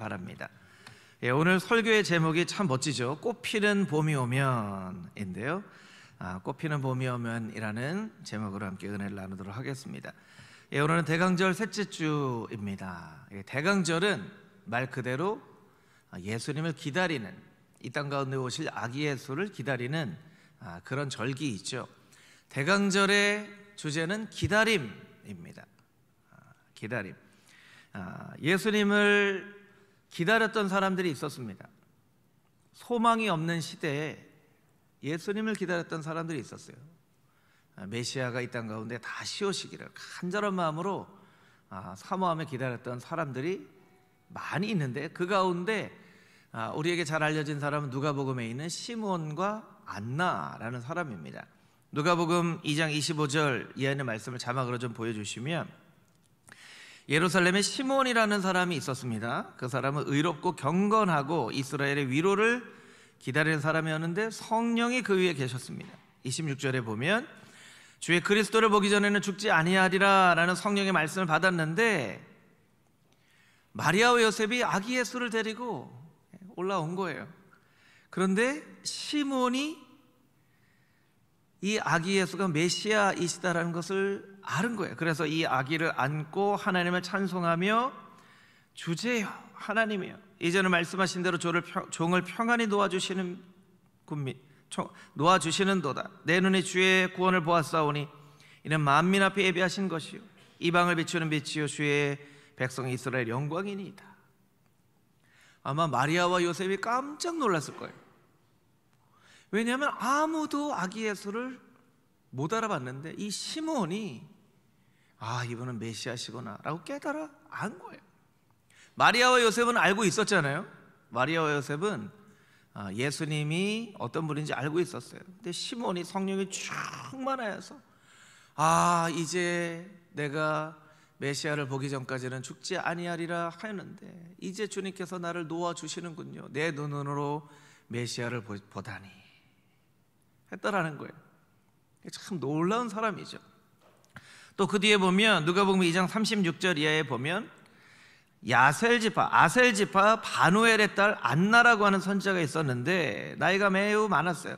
바랍니다. 오늘 설교의 제목이 참 멋지죠. 꽃피는 봄이 오면인데요. 꽃피는 봄이 오면이라는 제목으로 함께 은혜를 나누도록 하겠습니다. 오늘은 대강절 셋째 주입니다. 대강절은 말 그대로 예수님을 기다리는, 이 땅 가운데 오실 아기 예수를 기다리는 그런 절기 있죠. 대강절의 주제는 기다림입니다. 기다림. 예수님을 기다렸던 사람들이 있었습니다. 소망이 없는 시대에 예수님을 기다렸던 사람들이 있었어요. 메시아가 이 땅 가운데 다시 오시기를 간절한 마음으로 사모하며 기다렸던 사람들이 많이 있는데, 그 가운데 우리에게 잘 알려진 사람은 누가복음에 있는 시몬과 안나라는 사람입니다. 누가복음 2장 25절 이하의 말씀을 자막으로 좀 보여주시면, 예루살렘에 시몬이라는 사람이 있었습니다. 그 사람은 의롭고 경건하고 이스라엘의 위로를 기다리는 사람이었는데 성령이 그 위에 계셨습니다. 26절에 보면 주의 그리스도를 보기 전에는 죽지 아니하리라 라는 성령의 말씀을 받았는데, 마리아와 요셉이 아기 예수를 데리고 올라온 거예요. 그런데 시몬이 이 아기 예수가 메시아이시다라는 것을 아는 거예요. 그래서 이 아기를 안고 하나님을 찬송하며 주제요 하나님이요, 이전에 말씀하신 대로 종을 평안히 놓아주시는도다. 내 눈에 주의 구원을 보았사오니 이는 만민 앞에 예비하신 것이요 이방을 비추는 빛이요 주의 백성 이스라엘 영광이니이다. 아마 마리아와 요셉이 깜짝 놀랐을 거예요. 왜냐하면 아무도 아기 예수를 못 알아봤는데 이 시몬이 이분은 메시아시구나 라고 깨달아 안 거예요. 마리아와 요셉은 알고 있었잖아요. 마리아와 요셉은 예수님이 어떤 분인지 알고 있었어요. 근데 시몬이 성령이 충만하여서 이제 내가 메시아를 보기 전까지는 죽지 아니하리라 하였는데 이제 주님께서 나를 놓아주시는군요, 내 눈으로 메시아를 보다니 했다라는 거예요. 참 놀라운 사람이죠. 또 그 뒤에 보면 누가복음 2장 36절 이하에 보면 아셀지파 바누엘의 딸 안나라고 하는 선지자가 있었는데 나이가 매우 많았어요.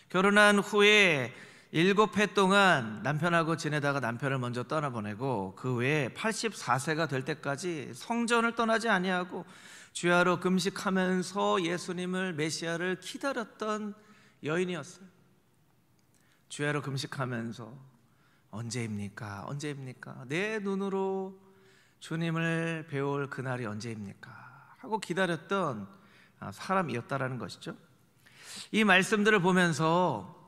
결혼한 후에 7해 동안 남편하고 지내다가 남편을 먼저 떠나보내고 그 외에 84세가 될 때까지 성전을 떠나지 아니하고 주야로 금식하면서 예수님을 메시아를 기다렸던 여인이었어요. 주야로 금식하면서 언제입니까? 내 눈으로 주님을 배울 그날이 언제입니까? 하고 기다렸던 사람이었다라는 것이죠. 이 말씀들을 보면서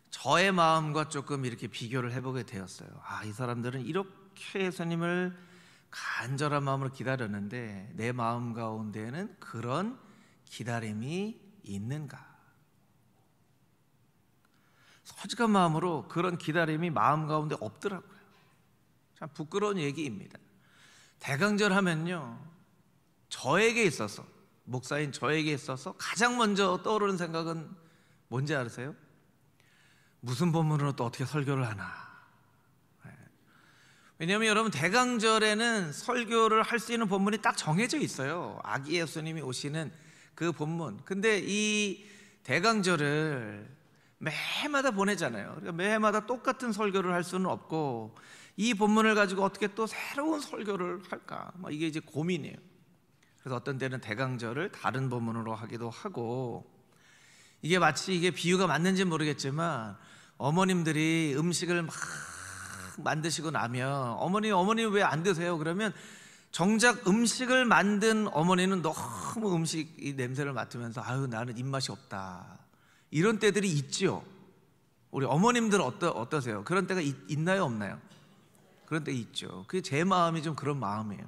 저의 마음과 조금 이렇게 비교를 해보게 되었어요. 이 사람들은 이렇게 예수님을 간절한 마음으로 기다렸는데 내 마음 가운데에는 그런 기다림이 있는가? 솔직한 마음으로 그런 기다림이 마음 가운데 없더라고요. 참 부끄러운 얘기입니다. 대강절 하면요, 저에게 있어서, 목사인 저에게 있어서 가장 먼저 떠오르는 생각은 뭔지 아세요? 무슨 본문으로 또 어떻게 설교를 하나. 왜냐하면 여러분, 대강절에는 설교를 할 수 있는 본문이 딱 정해져 있어요. 아기 예수님이 오시는 그 본문. 근데 이 대강절을 매해마다 보내잖아요. 그러니까 매해마다 똑같은 설교를 할 수는 없고 이 본문을 가지고 어떻게 또 새로운 설교를 할까, 이게 이제 고민이에요. 그래서 어떤 때는 대강절을 다른 본문으로 하기도 하고, 이게 마치 이게 비유가 맞는지 모르겠지만 어머님들이 음식을 막 만드시고 나면 어머니 왜 안 드세요? 그러면 정작 음식을 만든 어머니는 너무 음식 이 냄새를 맡으면서 나는 입맛이 없다, 이런 때들이 있죠. 우리 어머님들은 어떠세요? 그런 때가 있나요, 없나요? 그런 때 있죠. 그게 제 마음이 좀 그런 마음이에요.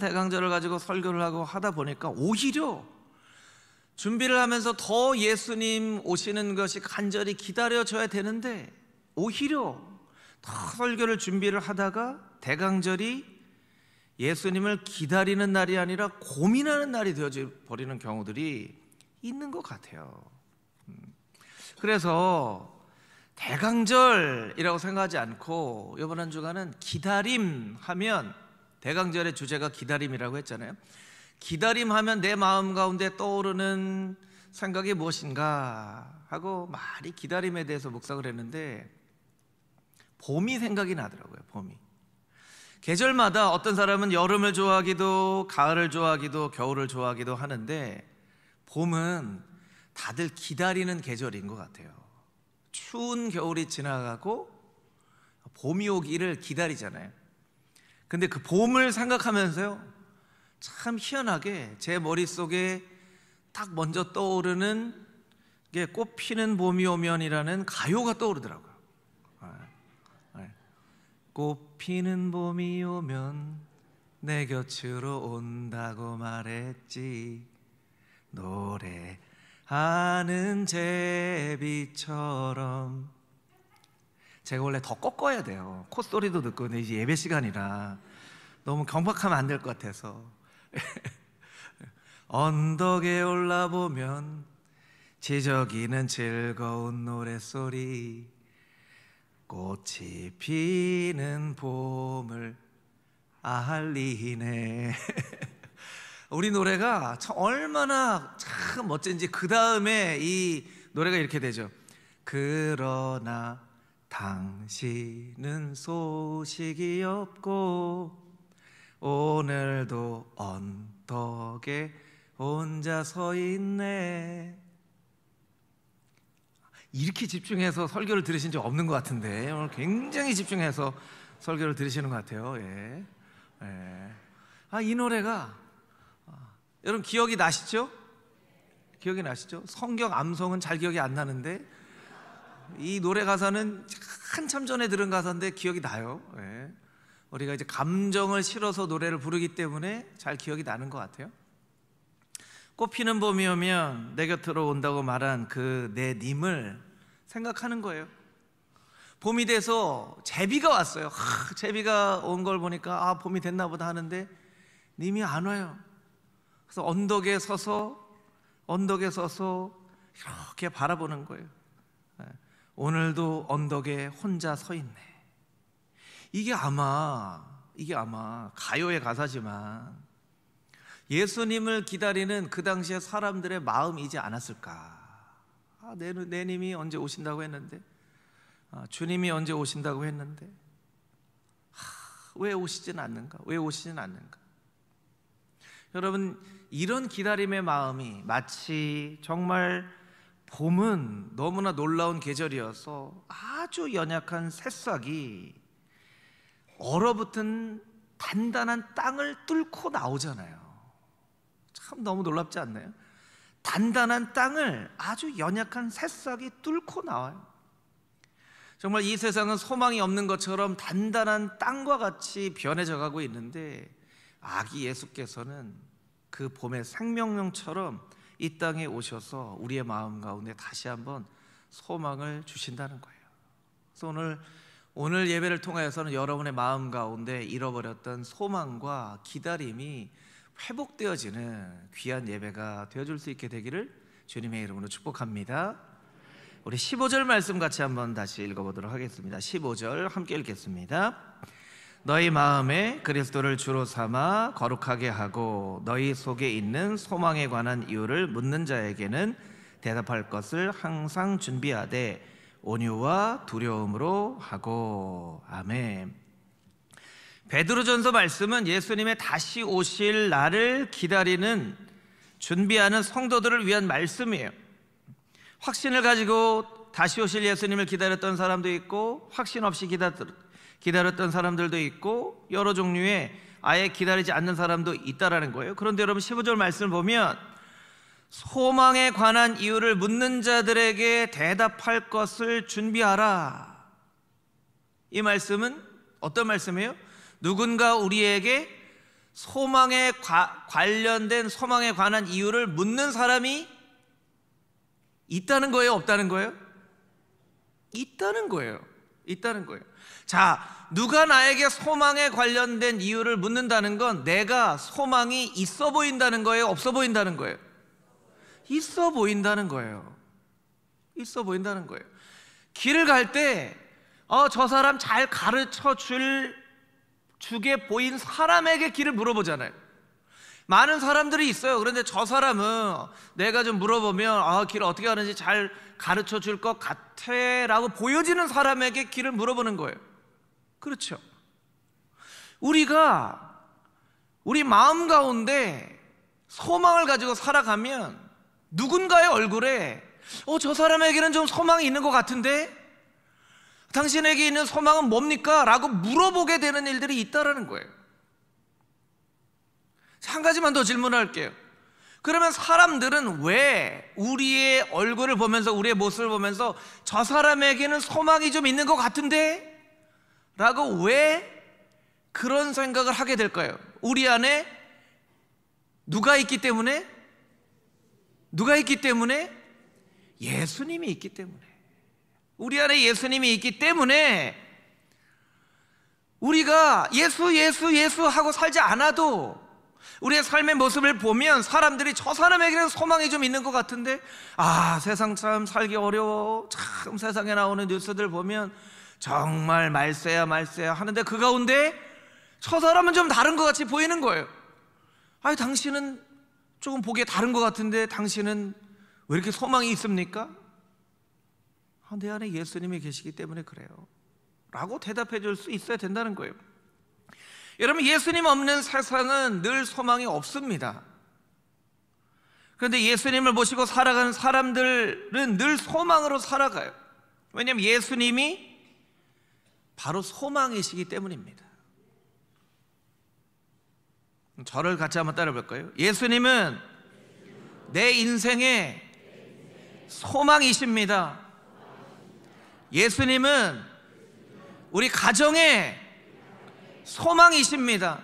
대강절을 가지고 설교를 하고 하다 보니까 오히려 준비를 하면서 더 예수님 오시는 것이 간절히 기다려져야 되는데 오히려 더 설교를 준비를 하다가 대강절이 예수님을 기다리는 날이 아니라 고민하는 날이 되어져 버리는 경우들이 있는 것 같아요. 그래서 대강절이라고 생각하지 않고 이번 한 주간은 기다림 하면 대강절의 주제가 기다림이라고 했잖아요. 기다림하면 내 마음 가운데 떠오르는 생각이 무엇인가 하고 많이 기다림에 대해서 묵상을 했는데 봄이 생각이 나더라고요. 봄이. 계절마다 어떤 사람은 여름을 좋아하기도 가을을 좋아하기도 겨울을 좋아하기도 하는데 봄은 다들 기다리는 계절인 것 같아요. 추운 겨울이 지나가고 봄이 오기를 기다리잖아요. 근데 그 봄을 생각하면서요, 참 희한하게 제 머릿속에 딱 먼저 떠오르는 게 꽃 피는 봄이 오면이라는 가요가 떠오르더라고요. 꽃 피는 봄이 오면 내 곁으로 온다고 말했지, 노래하는 제비처럼. 제가 원래 더 꺾어야 돼요. 콧소리도 듣고. 근데 이제 예배 시간이라 너무 경박하면 안 될 것 같아서 언덕에 올라보면 지저귀는 즐거운 노랫소리, 꽃이 피는 봄을 알리네. 우리 노래가 참 얼마나 참 멋진지. 그 다음에 이 노래가 이렇게 되죠. 그러나 당신은 소식이 없고 오늘도 언덕에 혼자 서 있네. 이렇게 집중해서 설교를 들으신 적 없는 것 같은데 오늘 굉장히 집중해서 설교를 들으시는 것 같아요. 예. 이 노래가 여러분 기억이 나시죠? 기억이 나시죠? 성경 암송은 잘 기억이 안 나는데 이 노래 가사는 한참 전에 들은 가사인데 기억이 나요. 예. 우리가 이제 감정을 실어서 노래를 부르기 때문에 잘 기억이 나는 것 같아요. 꽃피는 봄이 오면 내 곁으로 온다고 말한 그 내 님을 생각하는 거예요. 봄이 돼서 제비가 왔어요. 제비가 온 걸 보니까 봄이 됐나 보다 하는데 님이 안 와요. 그래서 언덕에 서서 이렇게 바라보는 거예요. 오늘도 언덕에 혼자 서 있네. 이게 아마 가요의 가사지만 예수님을 기다리는 그 당시에 사람들의 마음이지 않았을까. 내 님이 언제 오신다고 했는데, 주님이 언제 오신다고 했는데 왜 오시진 않는가? 여러분, 이런 기다림의 마음이 마치 정말 봄은 너무나 놀라운 계절이어서 아주 연약한 새싹이 얼어붙은 단단한 땅을 뚫고 나오잖아요. 참 너무 놀랍지 않나요? 단단한 땅을 아주 연약한 새싹이 뚫고 나와요. 정말 이 세상은 소망이 없는 것처럼 단단한 땅과 같이 변해져 가고 있는데 아기 예수께서는 그 봄의 생명력처럼 이 땅에 오셔서 우리의 마음 가운데 다시 한번 소망을 주신다는 거예요. 그래서 오늘 예배를 통하여서는 여러분의 마음 가운데 잃어버렸던 소망과 기다림이 회복되어지는 귀한 예배가 되어줄 수 있게 되기를 주님의 이름으로 축복합니다. 우리 15절 말씀 같이 한번 다시 읽어보도록 하겠습니다. 15절 함께 읽겠습니다. 너희 마음에 그리스도를 주로 삼아 거룩하게 하고 너희 속에 있는 소망에 관한 이유를 묻는 자에게는 대답할 것을 항상 준비하되 온유와 두려움으로 하고. 아멘. 베드로전서 말씀은 예수님의 다시 오실 날을 기다리는, 준비하는 성도들을 위한 말씀이에요. 확신을 가지고 다시 오실 예수님을 기다렸던 사람도 있고 확신 없이 기다렸던 사람들도 있고 여러 종류의 아예 기다리지 않는 사람도 있다라는 거예요. 그런데 여러분 15절 말씀을 보면 소망에 관한 이유를 묻는 자들에게 대답할 것을 준비하라. 이 말씀은 어떤 말씀이에요? 누군가 우리에게 소망에 관련된, 소망에 관한 이유를 묻는 사람이 있다는 거예요? 없다는 거예요? 있다는 거예요. 자, 누가 나에게 소망에 관련된 이유를 묻는다는 건 내가 소망이 있어 보인다는 거예요? 없어 보인다는 거예요? 있어 보인다는 거예요. 길을 갈 때 저 사람 잘 가르쳐 주게 보인 사람에게 길을 물어보잖아요. 많은 사람들이 있어요. 그런데 저 사람은 내가 좀 물어보면 길을 어떻게 가는지 잘 가르쳐 줄 것 같아 라고 보여지는 사람에게 길을 물어보는 거예요. 그렇죠. 우리가 우리 마음 가운데 소망을 가지고 살아가면 누군가의 얼굴에 저 사람에게는 좀 소망이 있는 것 같은데 당신에게 있는 소망은 뭡니까? 라고 물어보게 되는 일들이 있다라는 거예요. 한 가지만 더 질문할게요. 그러면 사람들은 왜 우리의 얼굴을 보면서, 우리의 모습을 보면서 저 사람에게는 소망이 좀 있는 것 같은데? 라고 왜 그런 생각을 하게 될까요? 우리 안에 누가 있기 때문에? 누가 있기 때문에? 예수님이 있기 때문에. 우리 안에 예수님이 있기 때문에 우리가 예수 하고 살지 않아도 우리의 삶의 모습을 보면 사람들이 저 사람에게는 소망이 좀 있는 것 같은데 세상 참 살기 어려워. 참 세상에 나오는 뉴스들 보면 정말 말세야 하는데 그 가운데 저 사람은 좀 다른 것 같이 보이는 거예요. 당신은 조금 보기에 다른 것 같은데 당신은 왜 이렇게 소망이 있습니까? 내 안에 예수님이 계시기 때문에 그래요 라고 대답해 줄 수 있어야 된다는 거예요. 여러분, 예수님 없는 세상은 늘 소망이 없습니다. 그런데 예수님을 모시고 살아가는 사람들은 늘 소망으로 살아가요. 왜냐하면 예수님이 바로 소망이시기 때문입니다. 저를 같이 한번 따라 볼까요? 예수님은 내 인생의 소망이십니다. 예수님은 우리 가정의 소망이십니다.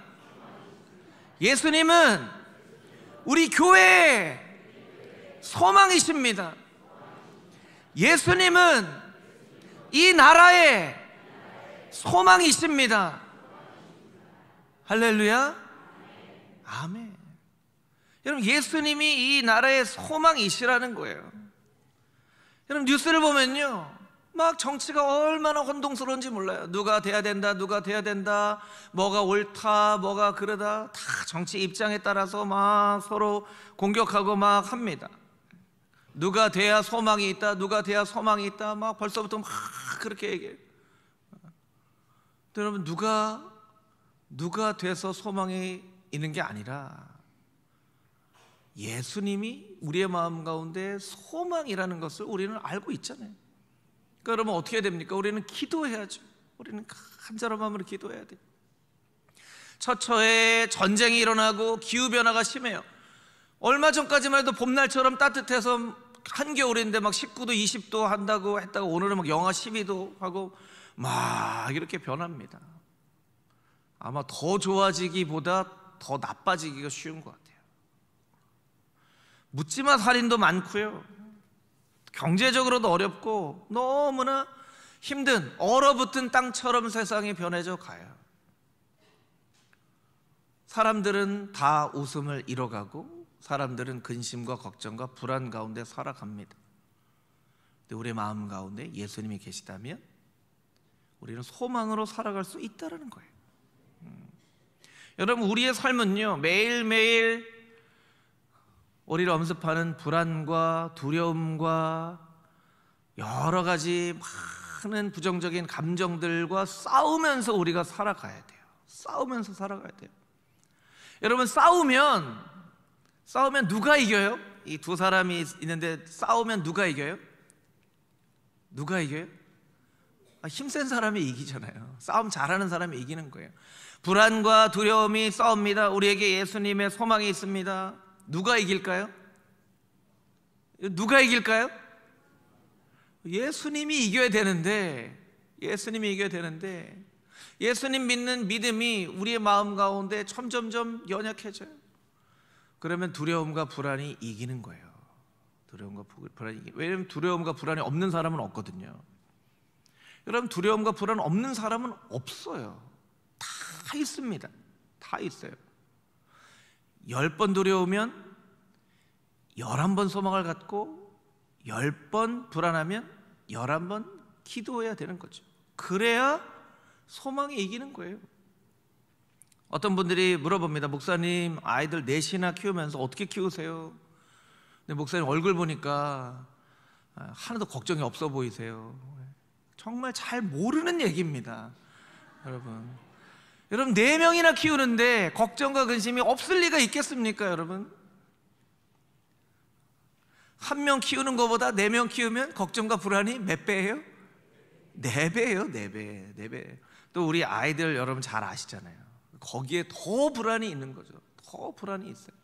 예수님은 우리 교회의 소망이십니다. 예수님은 이 나라의 소망이십니다. 할렐루야. 아멘. 여러분, 예수님이 이 나라의 소망이시라는 거예요. 여러분, 뉴스를 보면요 막 정치가 얼마나 혼동스러운지 몰라요. 누가 돼야 된다, 뭐가 옳다, 뭐가 그러다, 다 정치 입장에 따라서 막 서로 공격하고 막 합니다. 누가 돼야 소망이 있다, 막 벌써부터 막 그렇게 얘기해요. 여러분, 누가 돼서 소망이 있는 게 아니라 예수님이 우리의 마음 가운데 소망이라는 것을 우리는 알고 있잖아요. 그러면 어떻게 해야 됩니까? 우리는 기도해야죠. 우리는 간절한 마음으로 기도해야 돼요. 처처에 전쟁이 일어나고 기후변화가 심해요. 얼마 전까지만 해도 봄날처럼 따뜻해서 한겨울인데 막 19도 20도 한다고 했다가 오늘은 막 영하 12도 하고 막 이렇게 변합니다. 아마 더 좋아지기보다 더 나빠지기가 쉬운 것 같아요. 묻지마 살인도 많고요, 경제적으로도 어렵고 너무나 힘든 얼어붙은 땅처럼 세상이 변해져 가요. 사람들은 다 웃음을 잃어가고 사람들은 근심과 걱정과 불안 가운데 살아갑니다. 근데 우리의 마음 가운데 예수님이 계시다면 우리는 소망으로 살아갈 수 있다는 거예요. 여러분, 우리의 삶은요 매일매일 우리를 엄습하는 불안과 두려움과 여러 가지 많은 부정적인 감정들과 싸우면서 우리가 살아가야 돼요. 싸우면서 살아가야 돼요. 여러분, 싸우면 누가 이겨요? 이 두 사람이 있는데 싸우면 누가 이겨요? 힘센 사람이 이기잖아요. 싸움 잘하는 사람이 이기는 거예요. 불안과 두려움이 싸웁니다. 우리에게 예수님의 소망이 있습니다. 누가 이길까요? 예수님이 이겨야 되는데 예수님 믿는 믿음이 우리의 마음 가운데 점점점 연약해져요. 그러면 두려움과 불안이 이기는 거예요. 왜냐하면 두려움과 불안이 없는 사람은 없거든요. 여러분, 두려움과 불안 없는 사람은 없어요. 다 있습니다. 다 있어요. 10번 두려우면 11번 소망을 갖고 10번 불안하면 11번 기도해야 되는 거죠. 그래야 소망이 이기는 거예요. 어떤 분들이 물어봅니다. 목사님, 아이들 넷이나 키우면서 어떻게 키우세요? 근데 목사님 얼굴 보니까 하나도 걱정이 없어 보이세요. 정말 잘 모르는 얘기입니다. 여러분 4명이나 키우는데 걱정과 근심이 없을 리가 있겠습니까? 여러분, 1명 키우는 것보다 4명 키우면 걱정과 불안이 몇 배예요? 4배예요. 4배. 또 우리 아이들 여러분 잘 아시잖아요. 거기에 더 불안이 있는 거죠. 더 불안이 있어요.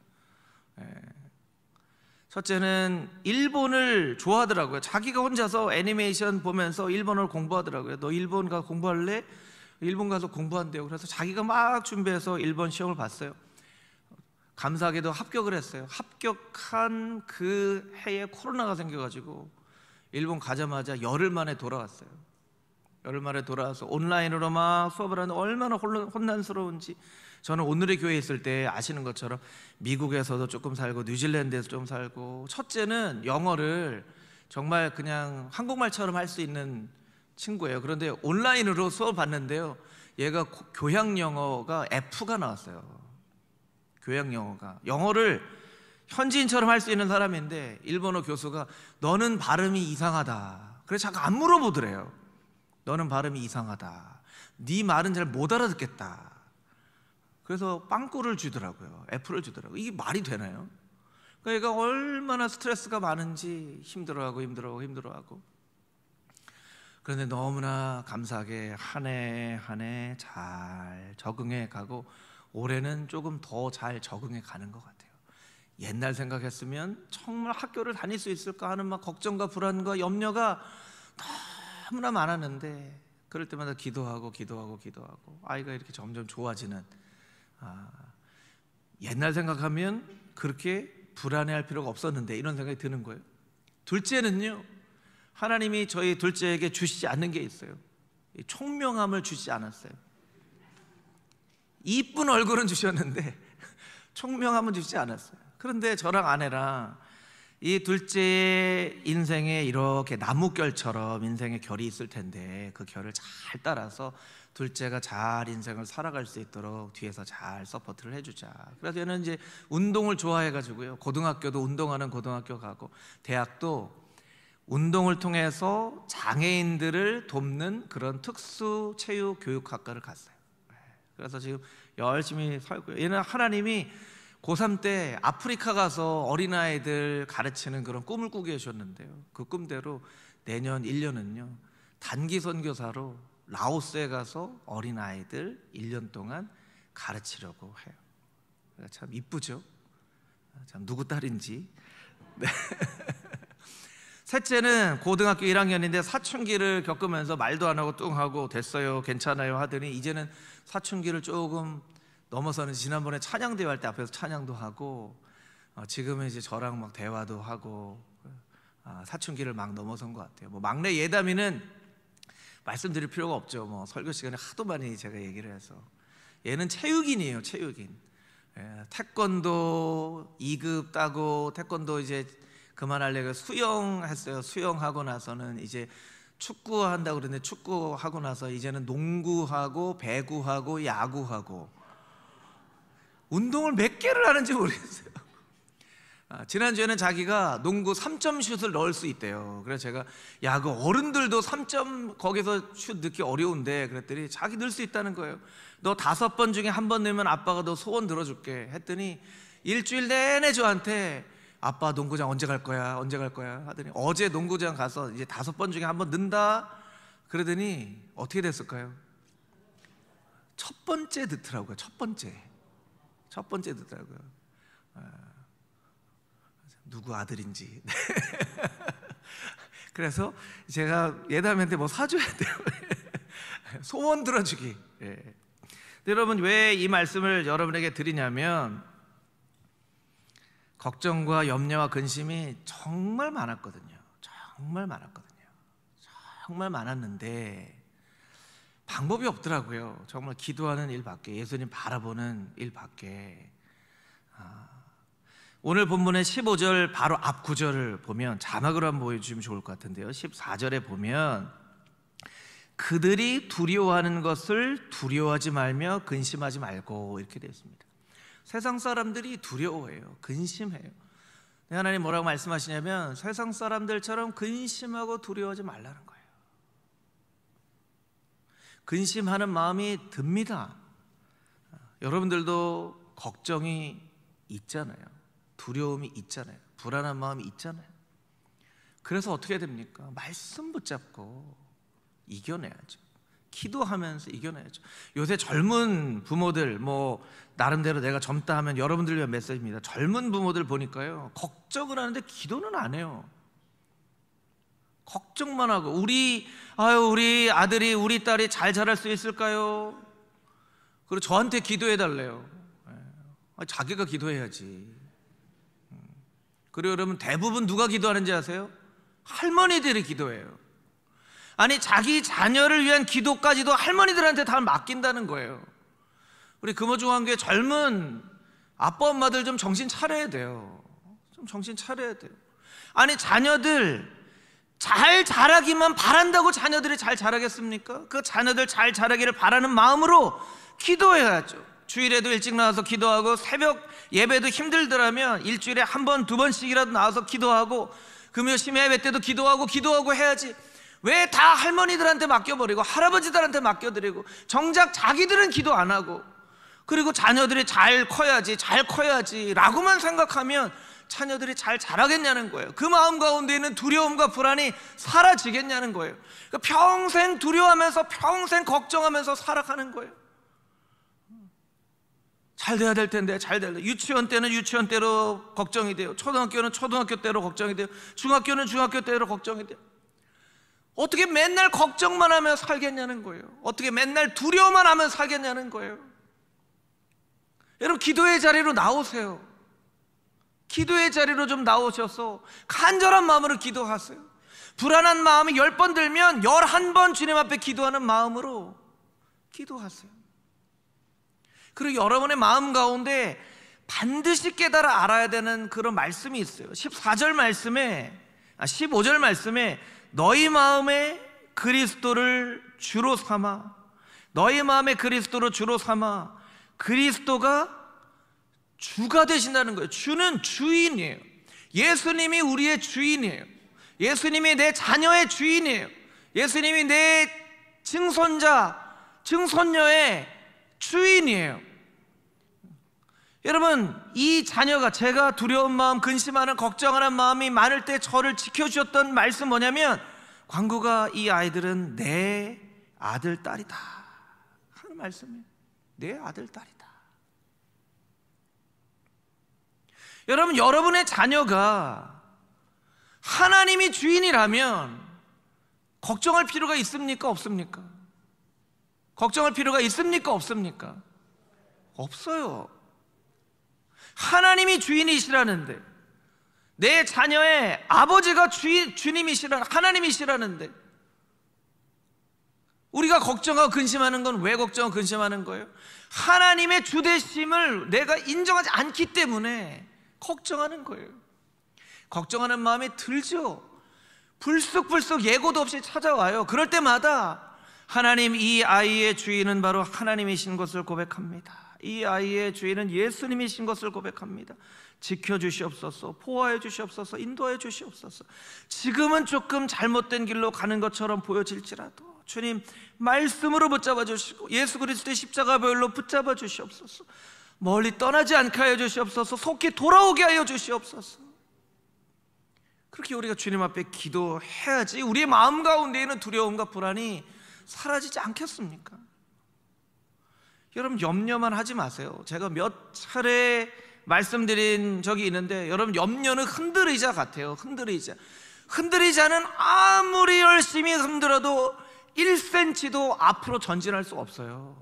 첫째는 일본을 좋아하더라고요. 자기가 혼자서 애니메이션 보면서 일본어를 공부하더라고요. 너 일본 가서 공부할래? 일본 가서 공부한대요. 그래서 자기가 막 준비해서 일본 시험을 봤어요. 감사하게도 합격을 했어요. 합격한 그 해에 코로나가 생겨가지고 일본 가자마자 열흘 만에 돌아왔어요. 열흘 만에 돌아와서 온라인으로 막 수업을 하는데 얼마나 혼란스러운지. 저는 오늘의 교회에 있을 때 아시는 것처럼 미국에서도 조금 살고 뉴질랜드에서 좀 살고, 첫째는 영어를 정말 그냥 한국말처럼 할 수 있는 친구예요. 그런데 온라인으로 수업을 봤는데요, 얘가 교양 영어가 F가 나왔어요. 교양 영어가, 영어를 현지인처럼 할 수 있는 사람인데 일본어 교수가 너는 발음이 이상하다. 그래서 자꾸 안 물어보더래요. 너는 발음이 이상하다. 네 말은 잘 못 알아듣겠다. 그래서 빵꾸를 주더라고요. F를 주더라고요. 이게 말이 되나요? 그러니까 얘가 얼마나 스트레스가 많은지 힘들어하고. 그런데 너무나 감사하게 한 해 한 해 잘 적응해 가고, 올해는 조금 더 잘 적응해 가는 것 같아요. 옛날 생각했으면 정말 학교를 다닐 수 있을까 하는 막 걱정과 불안과 염려가 너무나 많았는데, 그럴 때마다 기도하고 아이가 이렇게 점점 좋아지는, 옛날 생각하면 그렇게 불안해할 필요가 없었는데 이런 생각이 드는 거예요. 둘째는요, 하나님이 저희 둘째에게 주시지 않는 게 있어요. 총명함을 주시지 않았어요. 이쁜 얼굴은 주셨는데 총명함은 주시지 않았어요. 그런데 저랑 아내랑 이 둘째의 인생에 이렇게 나뭇결처럼 인생의 결이 있을 텐데, 그 결을 잘 따라서 둘째가 잘 인생을 살아갈 수 있도록 뒤에서 잘 서포트를 해주자. 그래서 얘는 이제 운동을 좋아해가지고요, 고등학교도 운동하는 고등학교 가고, 대학도 운동을 통해서 장애인들을 돕는 그런 특수 체육 교육학과를 갔어요. 그래서 지금 열심히 살고요. 얘는 하나님이 고3 때 아프리카 가서 어린아이들 가르치는 그런 꿈을 꾸게 해주셨는데요, 그 꿈대로 내년 1년은요 단기 선교사로 라오스에 가서 어린아이들 1년 동안 가르치려고 해요. 참 이쁘죠? 참 누구 딸인지. 네. 셋째는 고등학교 1학년인데 사춘기를 겪으면서 말도 안 하고 뚱하고 됐어요, 괜찮아요 하더니 이제는 사춘기를 조금 넘어서는, 지난번에 찬양대회 할 때 앞에서 찬양도 하고, 지금은 이제 저랑 막 대화도 하고, 사춘기를 막 넘어선 것 같아요. 뭐 막내 예담이는 말씀드릴 필요가 없죠. 뭐 설교 시간에 하도 많이 제가 얘기를 해서. 얘는 체육인이에요, 체육인. 태권도 2급 따고, 태권도 이제 그만하려고 수영했어요. 수영하고 나서는 이제 축구한다고 그러는데, 축구하고 나서 이제는 농구하고 배구하고 야구하고, 운동을 몇 개를 하는지 모르겠어요. 지난주에는 자기가 농구 3점 슛을 넣을 수 있대요. 그래서 제가 그 어른들도 3점 거기서 슛 넣기 어려운데, 그랬더니 자기 넣을 수 있다는 거예요. 너 5번 중에 1번 넣으면 아빠가 너 소원 들어줄게 했더니, 일주일 내내 저한테 아빠 농구장 언제 갈 거야 하더니, 어제 농구장 가서 이제 5번 중에 1번 넣는다 그러더니 어떻게 됐을까요? 첫 번째 넣더라고요. 첫 번째 넣더라고요. 누구 아들인지. 그래서 제가 예담한테 뭐 사줘야 돼요. 소원 들어주기. 여러분, 왜 이 말씀을 여러분에게 드리냐면, 걱정과 염려와 근심이 정말 많았거든요. 정말 많았는데 방법이 없더라고요. 정말 기도하는 일밖에, 예수님 바라보는 일밖에. 오늘 본문의 15절 바로 앞 구절을 보면, 자막으로 한번 보여주시면 좋을 것 같은데요, 14절에 보면 그들이 두려워하는 것을 두려워하지 말며 근심하지 말고, 이렇게 되어 있습니다. 세상 사람들이 두려워해요. 근심해요. 하나님 뭐라고 말씀하시냐면 세상 사람들처럼 근심하고 두려워하지 말라는 거예요. 근심하는 마음이 듭니다. 여러분들도 걱정이 있잖아요. 두려움이 있잖아요. 불안한 마음이 있잖아요. 그래서 어떻게 됩니까? 말씀 붙잡고 이겨내야죠. 기도하면서 이겨내야죠. 요새 젊은 부모들, 나름대로 내가 젊다 하면 여러분들 위한 메시지입니다. 젊은 부모들 보니까요, 걱정을 하는데 기도는 안 해요. 걱정만 하고, 우리 아들이, 우리 딸이 잘 자랄 수 있을까요? 그리고 저한테 기도해 달래요. 자기가 기도해야지. 그리고 여러분, 대부분 누가 기도하는지 아세요? 할머니들이 기도해요. 아니, 자기 자녀를 위한 기도까지도 할머니들한테 다 맡긴다는 거예요. 우리 금호중앙교회 젊은 아빠 엄마들 좀 정신 차려야 돼요. 좀 정신 차려야 돼요. 아니, 자녀들 잘 자라기만 바란다고 자녀들이 잘 자라겠습니까? 그 자녀들 잘 자라기를 바라는 마음으로 기도해야죠. 주일에도 일찍 나와서 기도하고, 새벽 예배도 힘들더라면 일주일에 한 번, 두 번씩이라도 나와서 기도하고, 금요 심야 예배 때도 기도하고 해야지. 왜 다 할머니들한테 맡겨버리고 할아버지들한테 맡겨드리고 정작 자기들은 기도 안 하고, 그리고 자녀들이 잘 커야지 라고만 생각하면 자녀들이 잘 자라겠냐는 거예요. 그 마음 가운데 있는 두려움과 불안이 사라지겠냐는 거예요. 그러니까 평생 두려워하면서 평생 걱정하면서 살아가는 거예요. 잘 돼야 될 텐데, 유치원 때는 유치원 때로 걱정이 돼요. 초등학교는 초등학교 때로 걱정이 돼요. 중학교는 중학교 때로 걱정이 돼요. 어떻게 맨날 걱정만 하며 살겠냐는 거예요. 어떻게 맨날 두려워만 하며 살겠냐는 거예요. 여러분, 기도의 자리로 나오세요. 기도의 자리로 좀 나오셔서 간절한 마음으로 기도하세요. 불안한 마음이 10번 들면 11번 주님 앞에 기도하는 마음으로 기도하세요. 그리고 여러분의 마음 가운데 반드시 깨달아 알아야 되는 그런 말씀이 있어요. 15절 말씀에 너희 마음에 그리스도를 주로 삼아, 너희 마음에 그리스도를 주로 삼아, 그리스도가 주가 되신다는 거예요. 주는 주인이에요. 예수님이 우리의 주인이에요. 예수님이 내 자녀의 주인이에요. 예수님이 내 증손자, 증손녀의 주인이에요. 여러분, 이 자녀가, 제가 두려운 마음, 근심하는, 걱정하는 마음이 많을 때 저를 지켜주셨던 말씀 뭐냐면, 광고가 이 아이들은 내 아들, 딸이다 하는 말씀이에요. 내 아들, 딸이다. 여러분, 여러분의 자녀가 하나님이 주인이라면 걱정할 필요가 있습니까? 없습니까? 걱정할 필요가 있습니까? 없습니까? 없어요. 하나님이 주인이시라는데, 내 자녀의 아버지가 하나님이시라는데, 우리가 걱정하고 근심하는 건 왜 걱정하고 근심하는 거예요? 하나님의 주되심을 내가 인정하지 않기 때문에 걱정하는 거예요. 걱정하는 마음이 들죠. 불쑥불쑥 예고도 없이 찾아와요. 그럴 때마다 하나님, 이 아이의 주인은 바로 하나님이신 것을 고백합니다. 이 아이의 주인은 예수님이신 것을 고백합니다. 지켜주시옵소서, 보호해 주시옵소서, 인도해 주시옵소서. 지금은 조금 잘못된 길로 가는 것처럼 보여질지라도 주님 말씀으로 붙잡아 주시고, 예수 그리스도의 십자가 보혈로 붙잡아 주시옵소서. 멀리 떠나지 않게 하여 주시옵소서. 속히 돌아오게 하여 주시옵소서. 그렇게 우리가 주님 앞에 기도해야지 우리의 마음 가운데 있는 두려움과 불안이 사라지지 않겠습니까? 여러분, 염려만 하지 마세요. 제가 몇 차례 말씀드린 적이 있는데, 여러분, 염려는 흔들의자 같아요. 흔들의자는 아무리 열심히 흔들어도 1cm도 앞으로 전진할 수 없어요.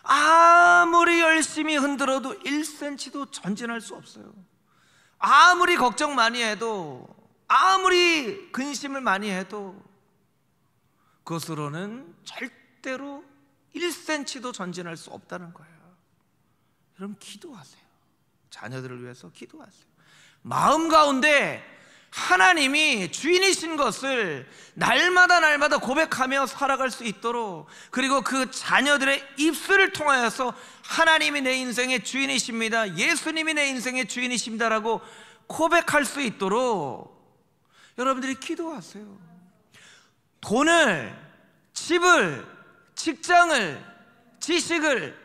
아무리 열심히 흔들어도 1cm도 전진할 수 없어요. 아무리 걱정 많이 해도, 아무리 근심을 많이 해도 그것으로는 절대로 1cm도 전진할 수 없다는 거예요. 여러분, 기도하세요. 자녀들을 위해서 기도하세요. 마음 가운데 하나님이 주인이신 것을 날마다 고백하며 살아갈 수 있도록, 그리고 그 자녀들의 입술을 통하여서 하나님이 내 인생의 주인이십니다, 예수님이 내 인생의 주인이십니다라고 고백할 수 있도록 여러분들이 기도하세요. 돈을, 집을, 직장을, 지식을,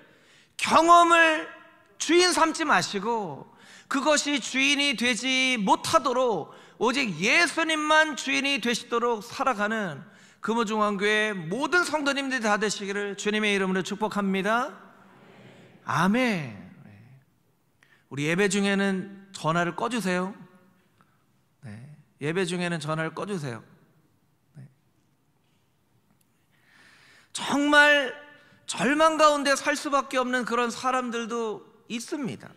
경험을 주인 삼지 마시고 그것이 주인이 되지 못하도록 오직 예수님만 주인이 되시도록 살아가는 금호중앙교회 모든 성도님들이 다 되시기를 주님의 이름으로 축복합니다. 아멘. 우리 예배 중에는 전화를 꺼주세요. 네. 예배 중에는 전화를 꺼주세요. 네. 정말 절망 가운데 살 수밖에 없는 그런 사람들도 있습니다.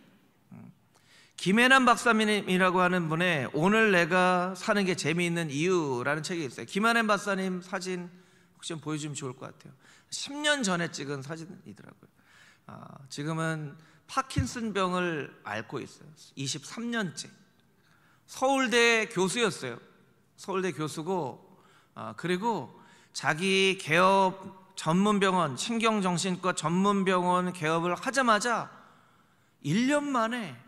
김혜남 박사님이라고 하는 분의 오늘 내가 사는 게 재미있는 이유라는 책이 있어요. 김혜남 박사님 사진 혹시 좀 보여주면 좋을 것 같아요. 10년 전에 찍은 사진이더라고요. 지금은 파킨슨 병을 앓고 있어요. 23년째. 서울대 교수였어요. 서울대 교수고, 그리고 자기 개업 전문병원, 신경정신과 전문병원 개업을 하자마자 1년 만에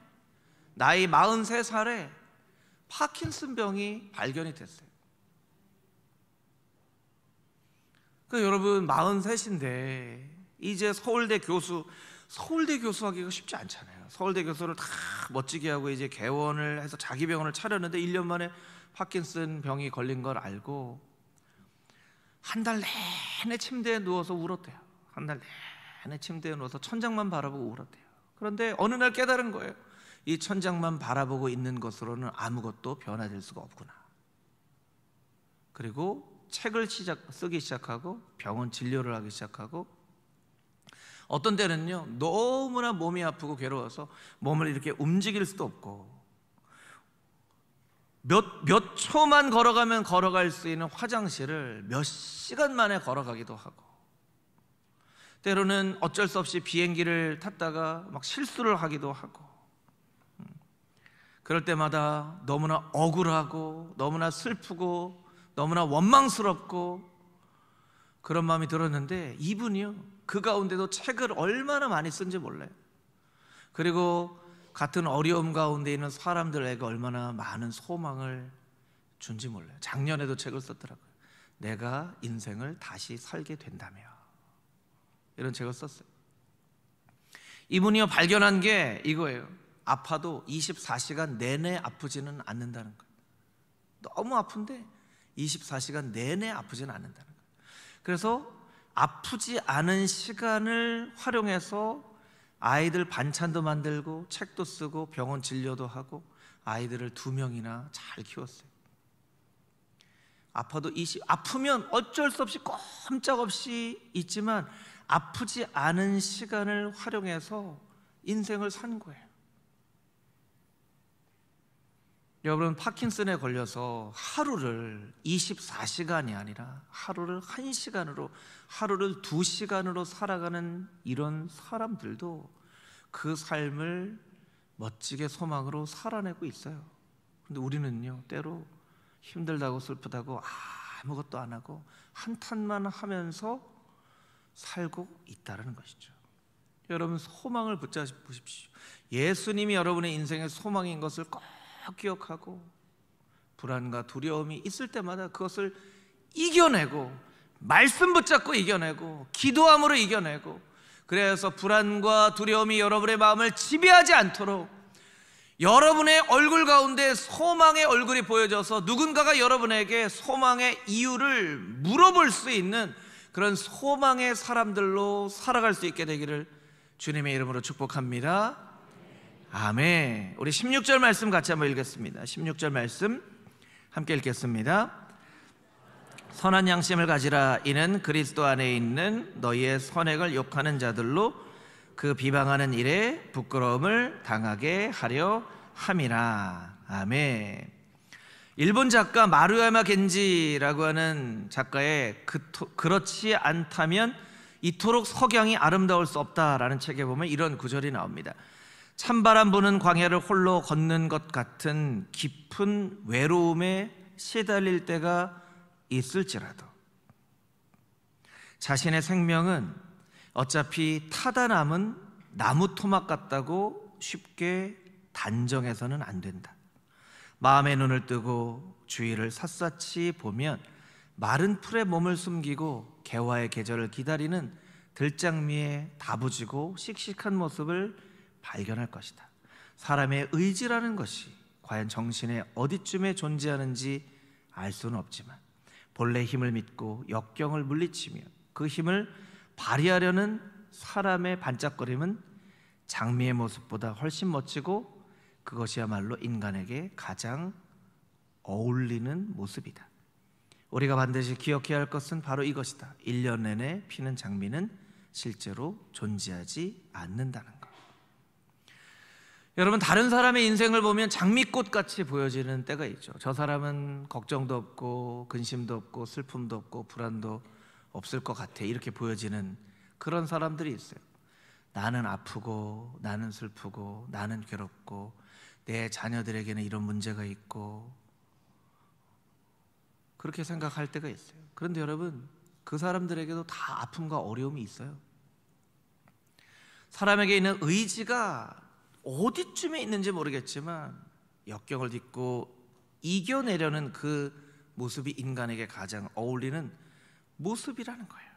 나이 43살에 파킨슨 병이 발견이 됐어요. 그러니까 여러분 43인데 이제 서울대 교수 하기가 쉽지 않잖아요. 서울대 교수를 다 멋지게 하고 이제 개원을 해서 자기 병원을 차렸는데 1년 만에 파킨슨 병이 걸린 걸 알고 한 달 내내 침대에 누워서 울었대요. 한 달 내내 침대에 누워서 천장만 바라보고 울었대요. 그런데 어느 날 깨달은 거예요. 이 천장만 바라보고 있는 것으로는 아무것도 변화될 수가 없구나. 그리고 책을 쓰기 시작하고 병원 진료를 하기 시작하고, 어떤 때는요 너무나 몸이 아프고 괴로워서 몸을 이렇게 움직일 수도 없고 몇 초만 걸어가면 걸어갈 수 있는 화장실을 몇 시간 만에 걸어가기도 하고, 때로는 어쩔 수 없이 비행기를 탔다가 막 실수를 하기도 하고, 그럴 때마다 너무나 억울하고 너무나 슬프고 너무나 원망스럽고 그런 마음이 들었는데, 이분이요 그 가운데도 책을 얼마나 많이 쓴지 몰라요. 그리고 같은 어려움 가운데 있는 사람들에게 얼마나 많은 소망을 준지 몰라요. 작년에도 책을 썼더라고요. 내가 인생을 다시 살게 된다며, 이런 책을 썼어요. 이분이요 발견한 게 이거예요. 아파도 24시간 내내 아프지는 않는다는 거예요. 너무 아픈데 24시간 내내 아프지는 않는다는 거예요. 그래서 아프지 않은 시간을 활용해서 아이들 반찬도 만들고 책도 쓰고 병원 진료도 하고 아이들을 2명이나 잘 키웠어요. 아프면 어쩔 수 없이 꼼짝없이 있지만 아프지 않은 시간을 활용해서 인생을 산 거예요. 여러분 파킨슨에 걸려서 하루를 24시간이 아니라 하루를 1시간으로, 하루를 2시간으로 살아가는 이런 사람들도 그 삶을 멋지게 소망으로 살아내고 있어요. 근데 우리는요 때로 힘들다고 슬프다고 아무것도 안 하고 한탄만 하면서 살고 있다는 것이죠. 여러분 소망을 붙잡으십시오. 예수님이 여러분의 인생의 소망인 것을 꼭 기억하고, 불안과 두려움이 있을 때마다 그것을 이겨내고, 말씀 붙잡고 이겨내고, 기도함으로 이겨내고, 그래서 불안과 두려움이 여러분의 마음을 지배하지 않도록 여러분의 얼굴 가운데 소망의 얼굴이 보여져서 누군가가 여러분에게 소망의 이유를 물어볼 수 있는 그런 소망의 사람들로 살아갈 수 있게 되기를 주님의 이름으로 축복합니다. 아멘. 우리 16절 말씀 같이 한번 읽겠습니다. 16절 말씀 함께 읽겠습니다. 선한 양심을 가지라. 이는 그리스도 안에 있는 너희의 선행을 욕하는 자들로 그 비방하는 일에 부끄러움을 당하게 하려 함이라. 아멘. 일본 작가 마루야마 겐지라고 하는 작가의 그렇지 않다면 이토록 석양이 아름다울 수 없다라는 책에 보면 이런 구절이 나옵니다. 찬바람 부는 광야를 홀로 걷는 것 같은 깊은 외로움에 시달릴 때가 있을지라도 자신의 생명은 어차피 타다 남은 나무 토막 같다고 쉽게 단정해서는 안 된다. 마음의 눈을 뜨고 주위를 샅샅이 보면 마른 풀에 몸을 숨기고 개화의 계절을 기다리는 들장미의 다부지고 씩씩한 모습을 발견할 것이다. 사람의 의지라는 것이 과연 정신의 어디쯤에 존재하는지 알 수는 없지만 본래 힘을 믿고 역경을 물리치며 그 힘을 발휘하려는 사람의 반짝거림은 장미의 모습보다 훨씬 멋지고 그것이야말로 인간에게 가장 어울리는 모습이다. 우리가 반드시 기억해야 할 것은 바로 이것이다. 1년 내내 피는 장미는 실제로 존재하지 않는다는 것. 여러분, 다른 사람의 인생을 보면 장미꽃같이 보여지는 때가 있죠. 저 사람은 걱정도 없고 근심도 없고 슬픔도 없고 불안도 없을 것 같아, 이렇게 보여지는 그런 사람들이 있어요. 나는 아프고 나는 슬프고 나는 괴롭고 내 자녀들에게는 이런 문제가 있고 그렇게 생각할 때가 있어요. 그런데 여러분, 그 사람들에게도 다 아픔과 어려움이 있어요. 사람에게 있는 의지가 어디쯤에 있는지 모르겠지만 역경을 딛고 이겨내려는 그 모습이 인간에게 가장 어울리는 모습이라는 거예요.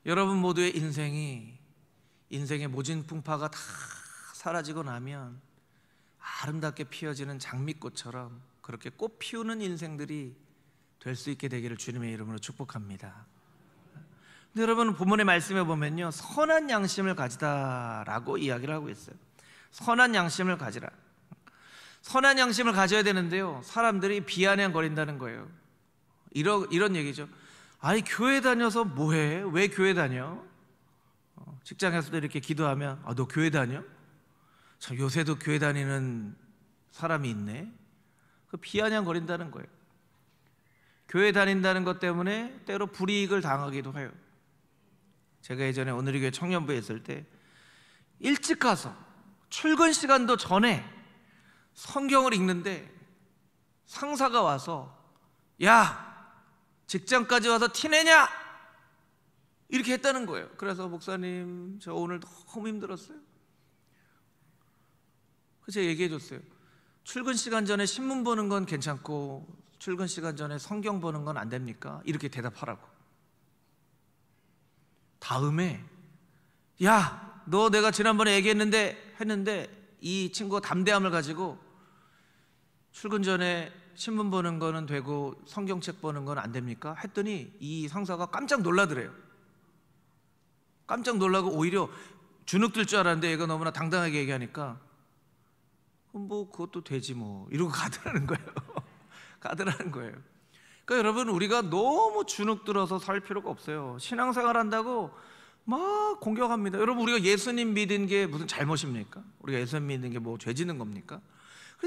여러분 모두의 인생의 모진 풍파가 다 사라지고 나면 아름답게 피어지는 장미꽃처럼 그렇게 꽃 피우는 인생들이 될 수 있게 되기를 주님의 이름으로 축복합니다. 근데 여러분, 본문의 말씀에 보면요, 선한 양심을 가지다라고 이야기를 하고 있어요. 선한 양심을 가지라. 선한 양심을 가져야 되는데요, 사람들이 비아냥거린다는 거예요. 이런 얘기죠. 아니, 교회 다녀서 뭐해? 왜 교회 다녀? 직장에서도 이렇게 기도하면 너 교회 다녀? 참, 요새도 교회 다니는 사람이 있네. 그 비아냥거린다는 거예요. 교회 다닌다는 것 때문에 때로 불이익을 당하기도 해요. 제가 예전에 오늘의 교회 청년부에 있을 때 일찍 가서 출근 시간도 전에 성경을 읽는데 상사가 와서 야, 직장까지 와서 티내냐? 이렇게 했다는 거예요. 그래서 목사님, 저 오늘 너무 힘들었어요. 그래서 제가 얘기해 줬어요. 출근 시간 전에 신문 보는 건 괜찮고 출근 시간 전에 성경 보는 건 안 됩니까? 이렇게 대답하라고. 다음에 야, 너 내가 지난번에 했는데 이 친구가 담대함을 가지고 출근 전에 신문 보는 거는 되고 성경책 보는 건 안 됩니까? 했더니 이 상사가 깜짝 놀라더래요. 깜짝 놀라고 오히려 주눅 들 줄 알았는데 얘가 너무나 당당하게 얘기하니까 뭐 그것도 되지 뭐 이러고 가더라는 거예요. 가더라는 거예요. 그러니까 여러분, 우리가 너무 주눅 들어서 살 필요가 없어요. 신앙생활 한다고 막 공격합니다. 여러분, 우리가 예수님 믿은 게 무슨 잘못입니까? 우리가 예수님 믿는 게 뭐 죄 짓는 겁니까?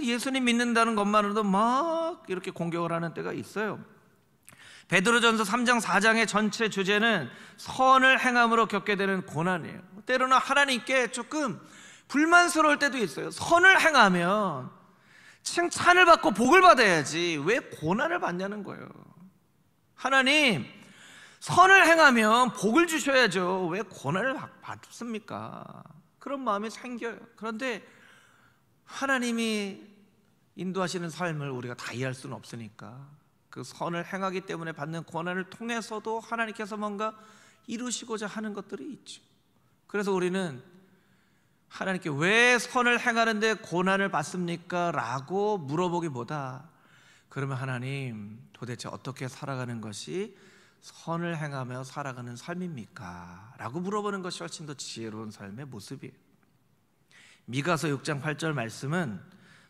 예수님 믿는다는 것만으로도 막 이렇게 공격을 하는 때가 있어요. 베드로전서 3장 4장의 전체 주제는 선을 행함으로 겪게 되는 고난이에요. 때로는 하나님께 조금 불만스러울 때도 있어요. 선을 행하면 칭찬을 받고 복을 받아야지 왜 고난을 받냐는 거예요. 하나님, 선을 행하면 복을 주셔야죠. 왜 고난을 받습니까? 그런 마음이 생겨요. 그런데 하나님이 인도하시는 삶을 우리가 다 이해할 수는 없으니까 그 선을 행하기 때문에 받는 고난을 통해서도 하나님께서 뭔가 이루시고자 하는 것들이 있죠. 그래서 우리는 하나님께 왜 선을 행하는데 고난을 받습니까? 라고 물어보기보다 그러면 하나님, 도대체 어떻게 살아가는 것이 선을 행하며 살아가는 삶입니까? 라고 물어보는 것이 훨씬 더 지혜로운 삶의 모습이에요. 미가서 6장 8절 말씀은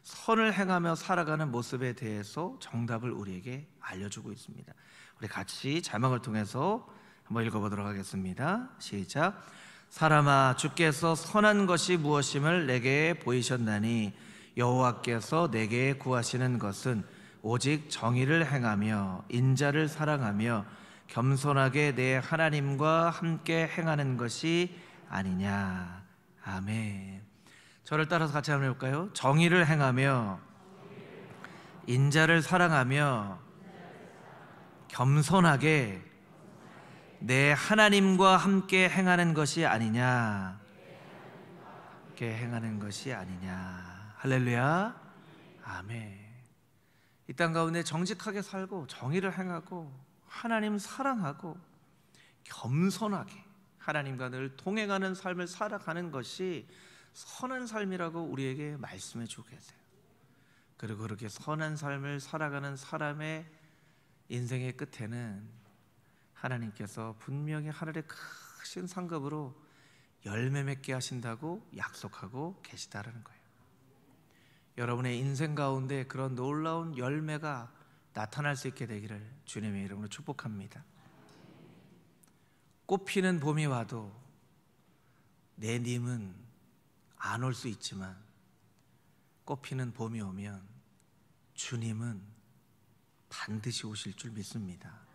선을 행하며 살아가는 모습에 대해서 정답을 우리에게 알려주고 있습니다. 우리 같이 자막을 통해서 한번 읽어보도록 하겠습니다. 시작. 사람아, 주께서 선한 것이 무엇임을 내게 보이셨나니 여호와께서 내게 구하시는 것은 오직 정의를 행하며 인자를 사랑하며 겸손하게 내 하나님과 함께 행하는 것이 아니냐. 아멘. 저를 따라서 같이 한번 해볼까요? 정의를 행하며 인자를 사랑하며 겸손하게 내 하나님과 함께 행하는 것이 아니냐. 함께 행하는 것이 아니냐. 할렐루야. 아멘. 이 땅 가운데 정직하게 살고 정의를 행하고 하나님 사랑하고 겸손하게 하나님과 늘 동행하는 삶을 살아가는 것이 선한 삶이라고 우리에게 말씀해 주고 계세요. 그리고 그렇게 선한 삶을 살아가는 사람의 인생의 끝에는 하나님께서 분명히 하늘의 크신 상급으로 열매 맺게 하신다고 약속하고 계시다라는 거예요. 여러분의 인생 가운데 그런 놀라운 열매가 나타날 수 있게 되기를 주님의 이름으로 축복합니다. 꽃피는 봄이 와도 내 님은 안 올 수 있지만 꽃피는 봄이 오면 주님은 반드시 오실 줄 믿습니다.